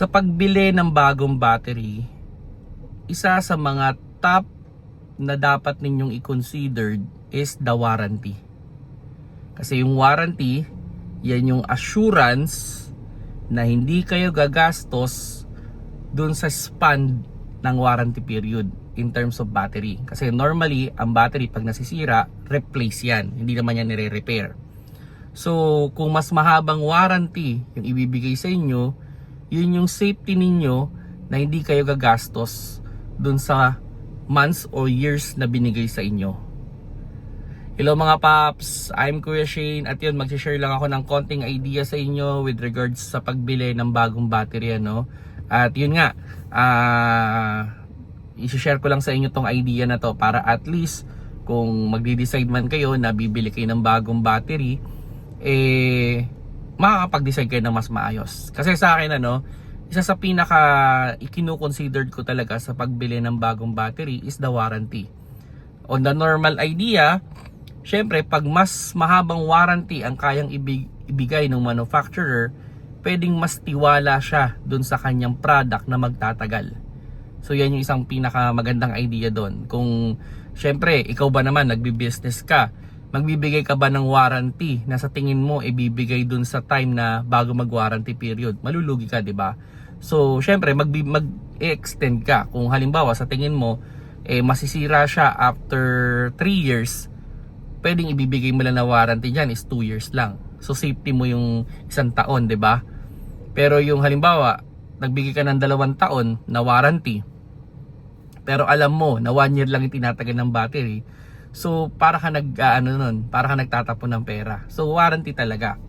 Sa pagbili ng bagong battery, isa sa mga top na dapat ninyong i-consider is the warranty. Kasi yung warranty, yan yung assurance na hindi kayo gagastos dun sa span ng warranty period in terms of battery. Kasi normally, ang battery pag nasisira, replace yan. Hindi naman yan nire-repair. So, kung mas mahabang warranty yung ibibigay sa inyo, yun yung safety ninyo na hindi kayo gagastos dun sa months or years na binigay sa inyo. Hello mga paps, I'm Kuya Shane at yun, mag-share lang ako ng konting idea sa inyo with regards sa pagbili ng bagong battery, ano? At yun nga, i-share ko lang sa inyo tong idea na to para at least kung magdi-decide man kayo na bibili kayo ng bagong battery, makakapag-decide kayo ng mas maayos. Kasi sa akin, isa sa pinaka ikino-considered ko talaga sa pagbili ng bagong battery is the warranty. On the normal idea, syempre pag mas mahabang warranty ang kayang ibigay ng manufacturer, pwedeng mas tiwala siya dun sa kanyang product na magtatagal. So yan yung isang pinaka magandang idea doon. Kung syempre ikaw ba naman nagbi-business ka, magbibigay ka ba ng warranty na sa tingin mo ibibigay dun sa time na bago mag-warranty period? Malulugi ka, 'di ba? So, syempre mag-extend ka. Kung halimbawa sa tingin mo masisira siya after 3 years, pwedeng ibibigay mo lang na warranty diyan is 2 years lang. So, safety mo yung 1 taon, 'di ba? Pero yung halimbawa, nagbigay ka ng 2 taon na warranty, pero alam mo na 1 year lang yung tinatagal ng battery, so para ka para ka nagtatapon ng pera. So warranty talaga.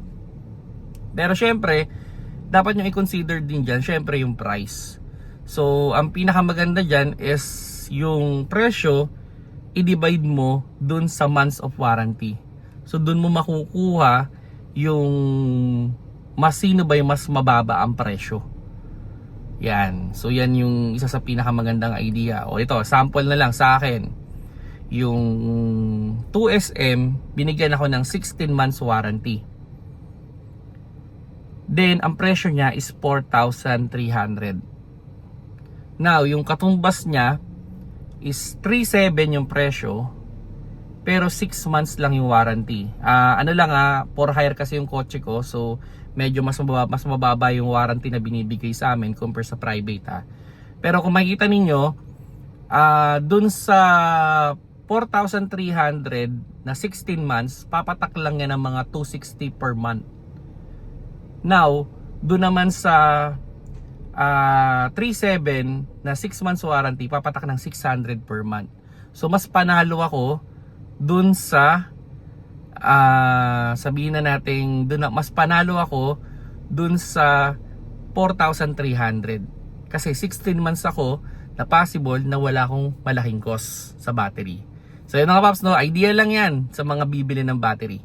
Pero syempre, dapat nyo i-consider din dyan syempre yung price. So ang pinakamaganda dyan is yung presyo i-divide mo dun sa months of warranty. So dun mo makukuha yung sino ba yung mas mababa ang presyo. Yan. So yan yung isa sa pinakamagandang idea. O ito, sample na lang sa akin. Yung 2SM, binigyan ako ng 16 months warranty. Then, ang presyo niya is 4,300. Now, yung katumbas niya is 3,700 yung presyo, pero 6 months lang yung warranty. For hire kasi yung kotse ko, so medyo mas mababa yung warranty na binibigay sa amin compare sa private. Pero kung makikita ninyo, dun sa 4,300 na 16 months, papatak lang yan ng mga 260 per month. Now, doon naman sa 3,700 na 6 months warranty, papatak ng 600 per month. So, mas panalo ako doon sa sabihin na natin, mas panalo ako doon sa 4,300. Kasi 16 months ako na possible na wala akong malaking cost sa battery. So yun mga paps, idea lang yan sa mga bibili ng battery.